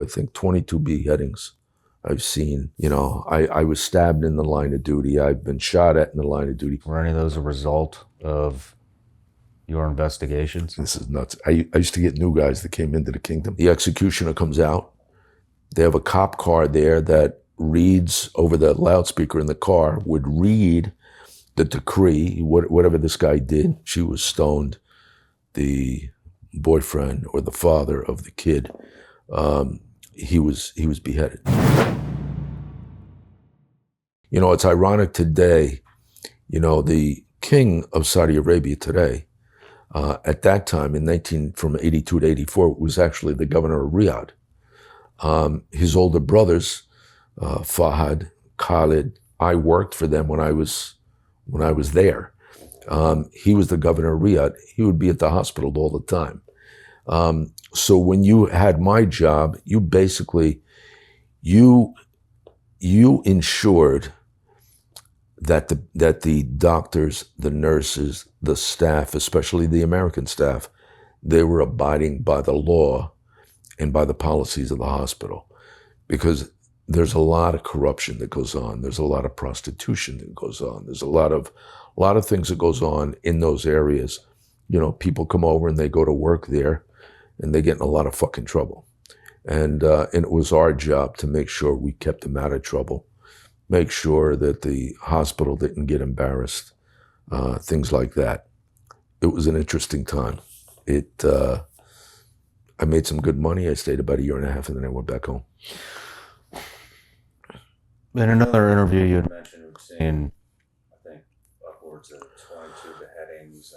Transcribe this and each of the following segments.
I think 22 beheadings I've seen. You know, I was stabbed in the line of duty. I've been shot at in the line of duty. Were any of those a result of your investigations? This is nuts. I used to get new guys that came into the kingdom. The executioner comes out. They have a cop car there that reads over the loudspeaker in the car, would read the decree, whatever this guy did. She was stoned. The boyfriend or the father of the kid, he was beheaded. You know, it's ironic today, you know, the king of Saudi Arabia today, at that time from 82 to 84, was actually the governor of Riyadh. His older brothers, Fahad, Khalid, I worked for them when I was there. He was the governor of Riyadh. He would be at the hospital all the time. So when you had my job, you basically, you ensured that the doctors, the nurses, the staff, especially the American staff, they were abiding by the law and by the policies of the hospital, because there's a lot of corruption that goes on. There's a lot of prostitution that goes on. There's a lot of things that goes on in those areas. You know, people come over and they go to work there and they get in a lot of fucking trouble. And it was our job to make sure we kept them out of trouble, make sure that the hospital didn't get embarrassed, things like that. It was an interesting time. I made some good money. I stayed about a year and a half and then I went back home. In another interview, you had mentioned you've seen, I think, upwards of 22 beheadings.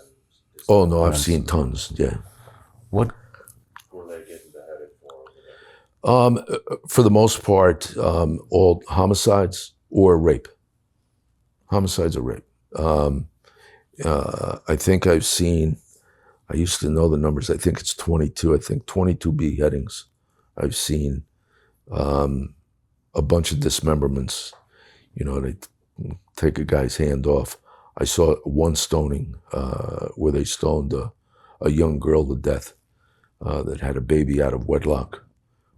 Oh, no, I've seen tons, yeah. What were they getting beheaded for? For the most part, all homicides or rape. Homicides or rape. I think I've seen, I used to know the numbers, I think it's 22. I think 22 beheadings I've seen. A bunch of dismemberments. You know, they take a guy's hand off. I saw one stoning where they stoned a young girl to death that had a baby out of wedlock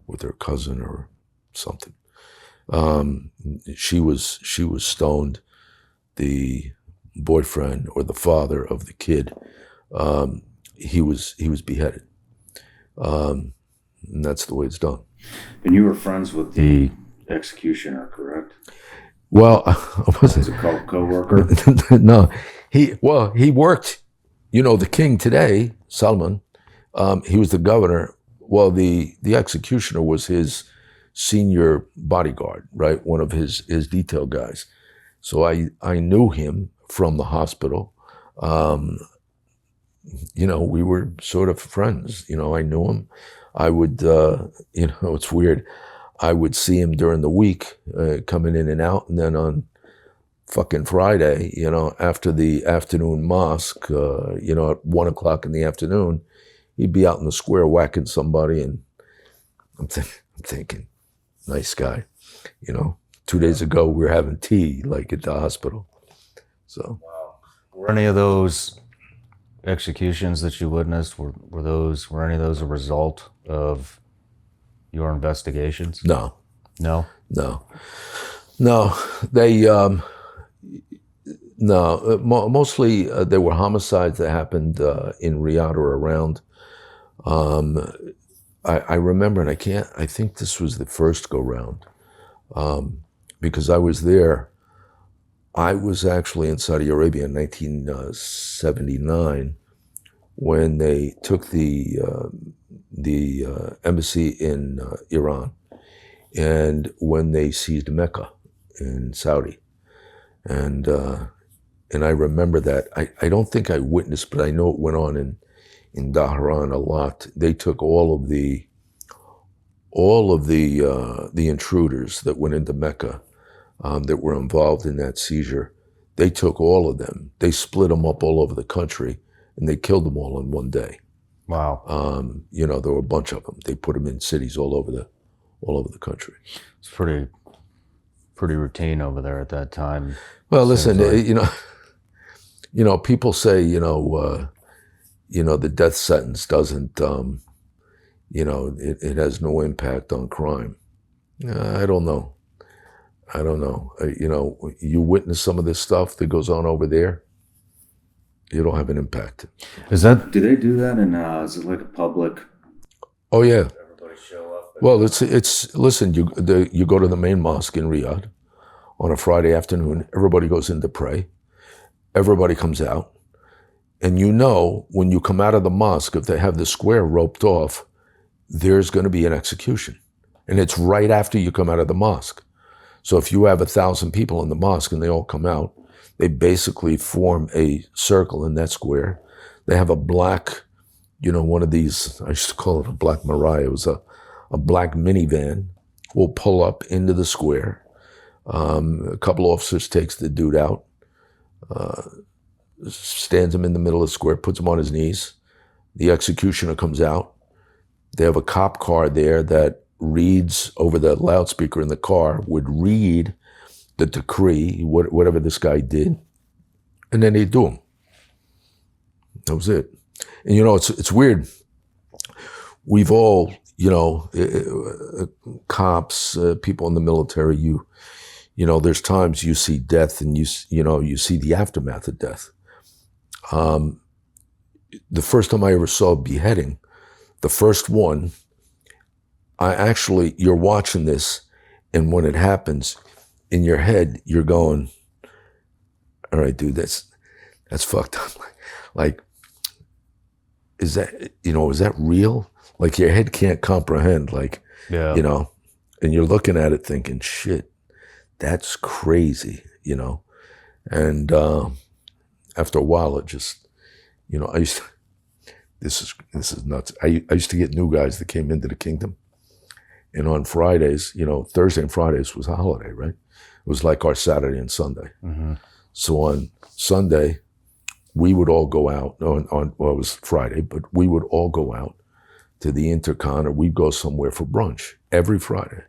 with her cousin or something. She was stoned. The boyfriend or the father of the kid, he was beheaded. And that's the way it's done. And you were friends with the executioner, correct? Well, I wasn't. Was a co-worker? No, he worked, you know, the king today, Salman, he was the governor. Well, the executioner was his senior bodyguard, right? One of his detail guys. So I knew him from the hospital. You know, we were sort of friends. You know, I knew him. I would, you know, it's weird. I would see him during the week, coming in and out, and then on fucking Friday, you know, after the afternoon mosque, you know, at 1 o'clock in the afternoon, he'd be out in the square whacking somebody, and I'm thinking, nice guy, you know. 2 days ago, we were having tea, like at the hospital. So, wow. Were any of those executions that you witnessed, were any of those a result of your investigations? No. They, mostly there were homicides that happened in Riyadh or around. I remember, and I think this was the first go round, because I was there. I was actually in Saudi Arabia in 1979 when they took the embassy in Iran, and when they seized Mecca in Saudi, and I remember that. I don't think I witnessed, but I know it went on in Dhahran a lot. They took all of the intruders that went into Mecca, that were involved in that seizure. They took all of them. They split them up all over the country, and they killed them all in one day. Wow. You know, there were a bunch of them. They put them in cities all over the country. It's pretty routine over there at that time. Well, listen, like, you know, people say, the death sentence doesn't, it has no impact on crime. I don't know. I don't know. You witness some of this stuff that goes on over there, it'll have an impact. Do they do that is it like a public? Oh yeah. Everybody show up. Well, listen. You go to the main mosque in Riyadh on a Friday afternoon. Everybody goes in to pray. Everybody comes out, and when you come out of the mosque, if they have the square roped off, there's going to be an execution, and it's right after you come out of the mosque. So if you have 1,000 people in the mosque and they all come out, they basically form a circle in that square. They have a black, one of these, I used to call it a black Mariah. It was a black minivan. Will pull up into the square. A couple officers takes the dude out, stands him in the middle of the square, puts him on his knees. The executioner comes out. They have a cop car there that reads over the loudspeaker in the car, would read the decree, whatever this guy did, and then they do him. That was it. And it's weird. We've all, cops, people in the military, there's times you see death and you see the aftermath of death. The first time I ever saw a beheading, the first one, you're watching this, and when it happens, in your head, you're going, all right, dude, that's fucked up. Like, is that real? Like, your head can't comprehend, Yeah. And you're looking at it thinking, shit, that's crazy, And after a while, it just, this is nuts. I used to get new guys that came into the kingdom. And on Fridays, Thursday and Fridays was a holiday, right? It was like our Saturday and Sunday. Mm-hmm. So on Sunday, we would all go out. Well, it was Friday, but we would all go out to the Intercon, or we'd go somewhere for brunch every Friday.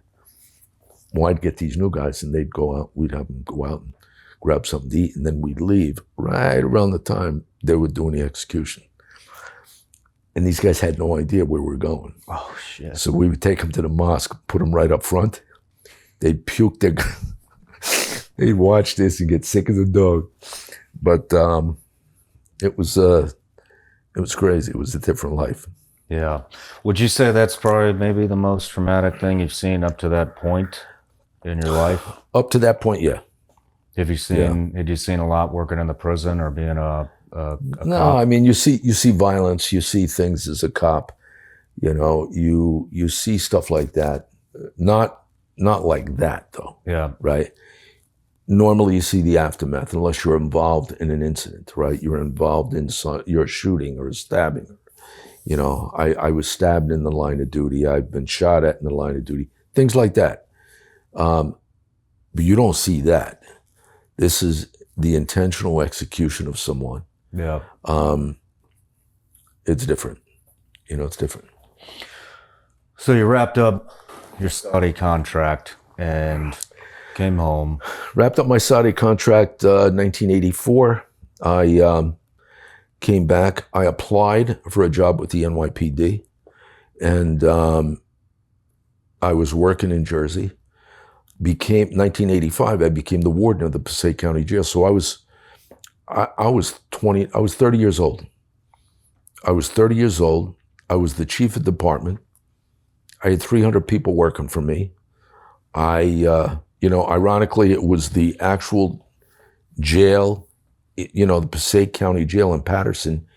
Well, I'd get these new guys, and they'd go out. We'd have them go out and grab something to eat, and then we'd leave right around the time they were doing the execution. And these guys had no idea where we were going. Oh, shit. So we would take them to the mosque, put them right up front. They'd puke their... They'd watch this and get sick as a dog. But it was crazy. It was a different life. Yeah. Would you say that's probably maybe the most traumatic thing you've seen up to that point in your life? Up to that point, yeah. Had you seen a lot working in the prison or being a No, cop? I mean, you see violence, you see things as a cop, you see stuff like that. Not like that though. Yeah. Right? Normally you see the aftermath unless you're involved in an incident, right? You're involved in your shooting or stabbing. I was stabbed in the line of duty. I've been shot at in the line of duty. Things like that. But you don't see that. This is the intentional execution of someone. Yeah. It's different. It's different. So you wrapped up your Saudi contract and came home. Wrapped up my Saudi contract 1984. I came back. I applied for a job with the NYPD, and I was working in Jersey. 1985, I became the warden of the Passaic County Jail. So I was 30 years old. I was 30 years old. I was the chief of department. I had 300 people working for me. Ironically, it was the actual jail, the Passaic County Jail in Patterson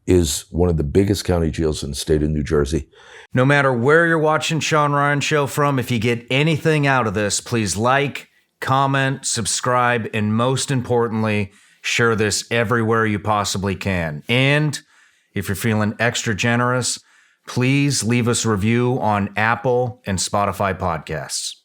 is one of the biggest county jails in the state of New Jersey. No matter where you're watching Shawn Ryan Show from, if you get anything out of this, please like, comment, subscribe, and most importantly, share this everywhere you possibly can. And if you're feeling extra generous, please leave us a review on Apple and Spotify podcasts.